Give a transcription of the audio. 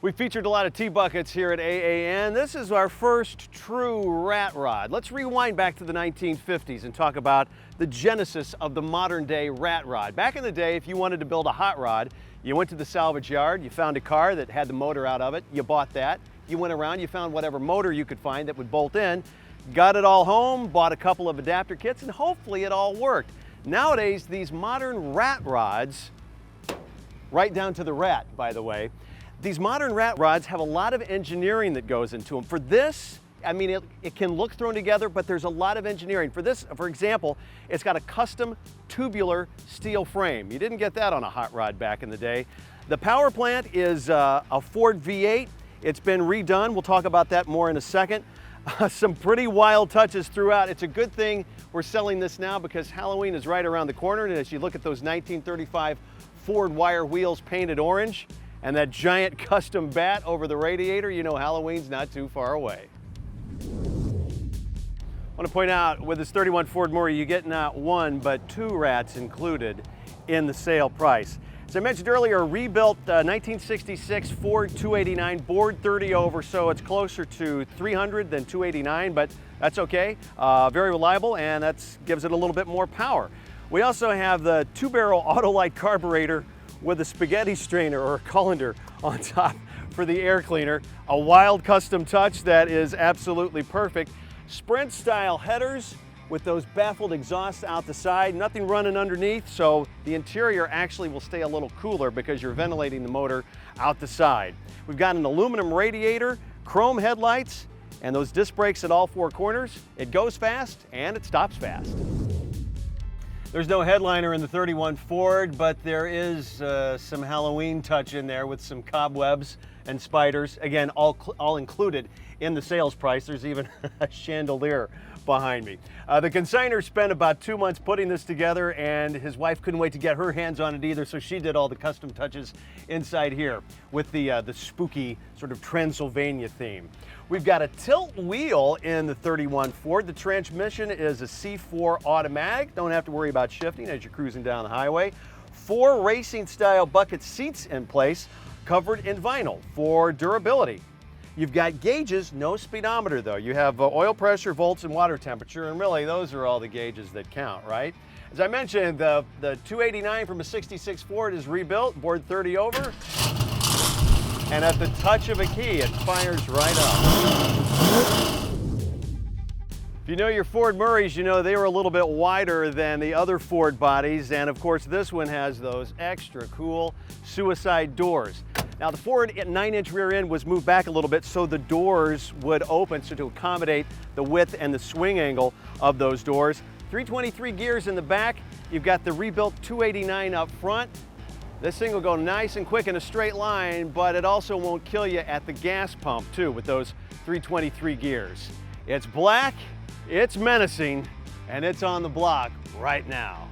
We featured a lot of T-buckets here at AAN. This is our first true rat rod. Let's rewind back to the 1950s and talk about the genesis of the modern day rat rod. Back in the day, if you wanted to build a hot rod, you went to the salvage yard, you found a car that had the motor out of it, you bought that, you went around, you found whatever motor you could find that would bolt in, got it all home, bought a couple of adapter kits, and hopefully it all worked. Nowadays, these modern rat rods, right down to the rat, by the way, these modern rat rods have a lot of engineering that goes into them. For this, I mean, it can look thrown together, but there's a lot of engineering. For this, for example, it's got a custom tubular steel frame. You didn't get that on a hot rod back in the day. The power plant is a Ford V8. It's been redone. We'll talk about that more in a second. Some pretty wild touches throughout. It's a good thing we're selling this now because Halloween is right around the corner. And as you look at those 1935 Ford wire wheels painted orange, and that giant custom bat over the radiator, you know Halloween's not too far away. I want to point out with this 31 Ford Murray, you get not one, but two rats included in the sale price. As I mentioned earlier, a rebuilt 1966 Ford 289, bored 30 over, so it's closer to 300 than 289, but that's okay. Very reliable, and that gives it a little bit more power. We also have the 2-barrel Autolite carburetor with a spaghetti strainer or a colander on top for the air cleaner. A wild custom touch that is absolutely perfect. Sprint style headers with those baffled exhausts out the side, nothing running underneath, so the interior actually will stay a little cooler because you're ventilating the motor out the side. We've got an aluminum radiator, chrome headlights, and those disc brakes at all four corners. It goes fast and it stops fast. There's no headliner in the 31 Ford, but there is some Halloween touch in there with some cobwebs and spiders. Again, all included in the sales price. There's even a chandelier behind me. The consignor spent about 2 months putting this together, and his wife couldn't wait to get her hands on it either, so she did all the custom touches inside here with the spooky sort of Transylvania theme. We've got a tilt wheel in the 31 Ford. The transmission is a C4 automatic. Don't have to worry about shifting as you're cruising down the highway. 4 racing style bucket seats in place, covered in vinyl for durability. You've got gauges, no speedometer though. You have oil pressure, volts, and water temperature, and really those are all the gauges that count, right? As I mentioned, the 289 from a 66 Ford is rebuilt, bored 30 over, and at the touch of a key, it fires right up. If you know your Ford Murrays, you know they were a little bit wider than the other Ford bodies, and of course this one has those extra cool suicide doors. Now the Ford 9-inch rear end was moved back a little bit so the doors would open, so to accommodate the width and the swing angle of those doors. 323 gears in the back. You've got the rebuilt 289 up front. This thing will go nice and quick in a straight line, but it also won't kill you at the gas pump too with those 323 gears. It's black, it's menacing, and it's on the block right now.